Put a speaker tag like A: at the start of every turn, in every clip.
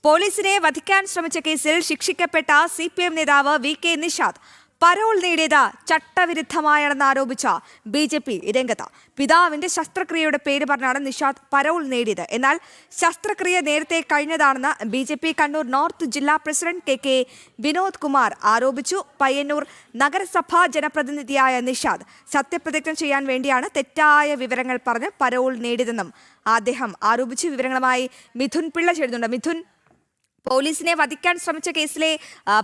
A: പോലീസിനെ വധിക്കാൻ ശ്രമിച്ച കേസിൽ ശിക്ഷിക്കപ്പെട്ട സിപിഎം നേതാവ് വി.കെ. നിഷാദ് പരോൾ നേടിയത് ചട്ടവിരുദ്ധമാണെന്ന് ആരോപിച്ച ബി.ജെ.പി. രംഗത്ത്. പിതാവിന്റെ ശസ്ത്രക്രിയയുടെ പേര് പറഞ്ഞാണ് നിഷാദ് പരോൾ നേടിയത്. എന്നാൽ ശസ്ത്രക്രിയ നേരത്തെ കഴിഞ്ഞതാണെന്ന് ബി.ജെ.പി. കണ്ണൂർ നോർത്ത് ജില്ലാ പ്രസിഡന്റ് കെ. വിനോദ് കുമാർ ആരോപിച്ചു. പയ്യന്നൂർ നഗരസഭാ ജനപ്രതിനിധിയായ നിഷാദ് സത്യപ്രതിജ്ഞ ചെയ്യാൻ വേണ്ടിയാണ് തെറ്റായ വിവരങ്ങൾ പറഞ്ഞ് പരോൾ നേടിയതെന്നും അദ്ദേഹം ആരോപിച്ചു. വിവരങ്ങളുമായി മിഥുൻ പിള്ള ചേരുന്നുണ്ട്. മിഥുൻ, പോലീസിനെ വധിക്കാൻ ശ്രമിച്ച കേസിലെ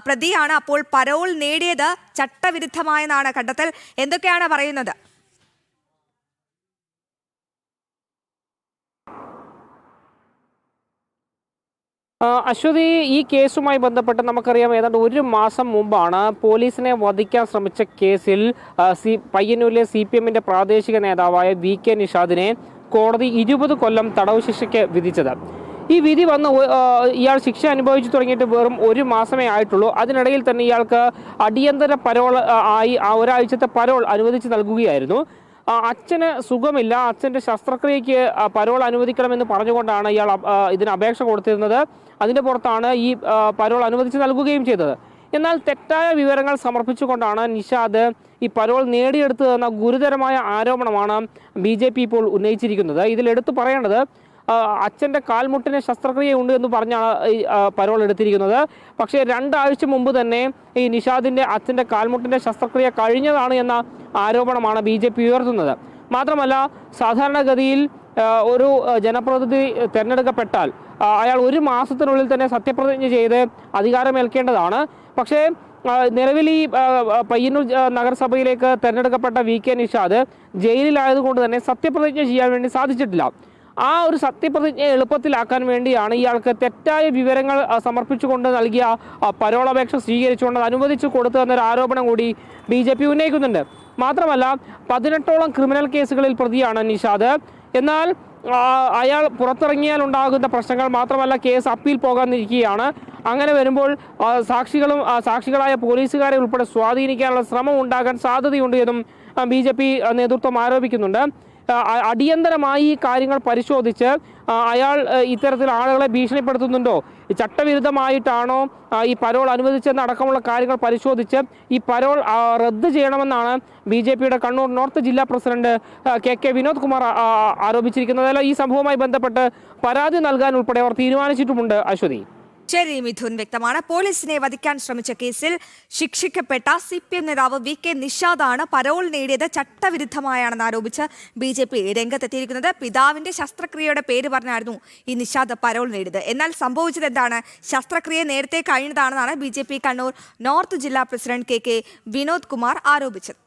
A: പ്രതിയാണ്. അപ്പോൾ പരോൾ നേടിയത് ചട്ടവിരുദ്ധമായെന്നാണ് കണ്ടെത്തൽ. എന്തൊക്കെയാണ് പറയുന്നത്?
B: അശ്വതി, ഈ കേസുമായി ബന്ധപ്പെട്ട് നമുക്കറിയാം, ഏതാണ്ട് ഒരു മാസം മുമ്പാണ് പോലീസിനെ വധിക്കാൻ ശ്രമിച്ച കേസിൽ പയ്യന്നൂരിലെ CPM-ന്റെ പ്രാദേശിക നേതാവായ വി.കെ. നിഷാദിനെ കോടതി 20 കൊല്ലം തടവ് ശിക്ഷയ്ക്ക് വിധിച്ചത്. ഈ വിധി വന്ന് ഇയാൾ ശിക്ഷ അനുഭവിച്ചു തുടങ്ങിയിട്ട് വെറും ഒരു മാസമേ ആയിട്ടുള്ളൂ. അതിനിടയിൽ തന്നെ ഇയാൾക്ക് അടിയന്തര പരോൾ ആയി ഒരാഴ്ചത്തെ പരോൾ അനുവദിച്ച് നൽകുകയായിരുന്നു. അച്ഛന് സുഖമില്ല, അച്ഛൻ്റെ ശസ്ത്രക്രിയയ്ക്ക് പരോൾ അനുവദിക്കണമെന്ന് പറഞ്ഞുകൊണ്ടാണ് ഇയാൾ ഇതിന് അപേക്ഷ കൊടുത്തിരുന്നത്. അതിൻ്റെ പുറത്താണ് ഈ പരോൾ അനുവദിച്ച് നൽകുകയും ചെയ്തത്. എന്നാൽ തെറ്റായ വിവരങ്ങൾ സമർപ്പിച്ചുകൊണ്ടാണ് നിഷാദ് ഈ പരോൾ നേടിയെടുത്തതെന്ന ഗുരുതരമായ ആരോപണമാണ് BJP ഇപ്പോൾ ഉന്നയിച്ചിരിക്കുന്നത്. ഇതിലെടുത്ത് പറയേണ്ടത്, അച്ഛൻ്റെ കാൽമുട്ടിന് ശസ്ത്രക്രിയ ഉണ്ട് എന്ന് പറഞ്ഞാണ് ഈ പരോൾ എടുത്തിരിക്കുന്നത്. പക്ഷേ 2 ആഴ്ച മുമ്പ് തന്നെ ഈ നിഷാദിൻ്റെ അച്ഛൻ്റെ കാൽമുട്ടിൻ്റെ ശസ്ത്രക്രിയ കഴിഞ്ഞതാണ് എന്ന ആരോപണമാണ് BJP ഉയർത്തുന്നത്. മാത്രമല്ല, സാധാരണഗതിയിൽ ഒരു ജനപ്രതിനിധി തിരഞ്ഞെടുക്കപ്പെട്ടാൽ അയാൾ ഒരു മാസത്തിനുള്ളിൽ തന്നെ സത്യപ്രതിജ്ഞ ചെയ്ത് അധികാരമേൽക്കേണ്ടതാണ്. പക്ഷേ നിലവിൽ ഈ പയ്യന്നൂർ നഗരസഭയിലേക്ക് തിരഞ്ഞെടുക്കപ്പെട്ട വി.കെ. നിഷാദ് ജയിലിലായതുകൊണ്ട് തന്നെ സത്യപ്രതിജ്ഞ ചെയ്യാൻ വേണ്ടി സാധിച്ചിട്ടില്ല. ആ ഒരു സത്യപ്രതിജ്ഞ എളുപ്പത്തിലാക്കാൻ വേണ്ടിയാണ് ഇയാൾക്ക് തെറ്റായ വിവരങ്ങൾ സമർപ്പിച്ചുകൊണ്ട് നൽകിയ പരോളപേക്ഷ സ്വീകരിച്ചുകൊണ്ട് അനുവദിച്ചു കൊടുത്തു എന്നൊരു ആരോപണം കൂടി BJP ഉന്നയിക്കുന്നുണ്ട്. മാത്രമല്ല, 18ഓളം ക്രിമിനൽ കേസുകളിൽ പ്രതിയാണ് നിഷാദ്. എന്നാൽ അയാൾ പുറത്തിറങ്ങിയാൽ ഉണ്ടാകുന്ന പ്രശ്നങ്ങൾ മാത്രമല്ല, കേസ് അപ്പീൽ പോകാനിരിക്കുകയാണ്. അങ്ങനെ വരുമ്പോൾ സാക്ഷികളായ പോലീസുകാരെ ഉൾപ്പെടെ സ്വാധീനിക്കാനുള്ള ശ്രമം ഉണ്ടാകാൻ സാധ്യതയുണ്ട് എന്നും BJP നേതൃത്വം ആരോപിക്കുന്നുണ്ട്. അടിയന്തരമായി ഈ കാര്യങ്ങൾ പരിശോധിച്ച് അയാൾ ഇത്തരത്തിൽ ആളുകളെ ഭീഷണിപ്പെടുത്തുന്നുണ്ടോ, ചട്ടവിരുദ്ധമായിട്ടാണോ ഈ പരോൾ അനുവദിച്ചെന്നടക്കമുള്ള കാര്യങ്ങൾ പരിശോധിച്ച് ഈ പരോൾ റദ്ദ് ചെയ്യണമെന്നാണ് BJP-യുടെ കണ്ണൂർ നോർത്ത് ജില്ലാ പ്രസിഡന്റ് കെ. വിനോദ് കുമാർ ആരോപിച്ചിരിക്കുന്നത്. അല്ല, ഈ സംഭവവുമായി ബന്ധപ്പെട്ട് പരാതി നൽകാൻ ഉൾപ്പെടെ അവർ തീരുമാനിച്ചിട്ടുമുണ്ട്. അശ്വതി.
A: ശരി മിഥുൻ, വ്യക്തമാണ്. പോലീസിനെ വധിക്കാൻ ശ്രമിച്ച കേസിൽ ശിക്ഷിക്കപ്പെട്ട CPM നേതാവ് വി.കെ. നിഷാദാണ് പരോൾ നേടിയത് ചട്ടവിരുദ്ധമായാണെന്ന് ആരോപിച്ച് BJP രംഗത്തെത്തിയിരിക്കുന്നത്. പിതാവിന്റെ ശസ്ത്രക്രിയയുടെ പേര് പറഞ്ഞായിരുന്നു ഈ നിഷാദ് പരോൾ നേടിയത്. എന്നാൽ സംഭവിച്ചത് എന്താണ്? ശസ്ത്രക്രിയ നേരത്തെ കഴിഞ്ഞതാണെന്നാണ് BJP കണ്ണൂർ നോർത്ത് ജില്ലാ പ്രസിഡന്റ് കെ. വിനോദ് കുമാർ ആരോപിച്ചത്.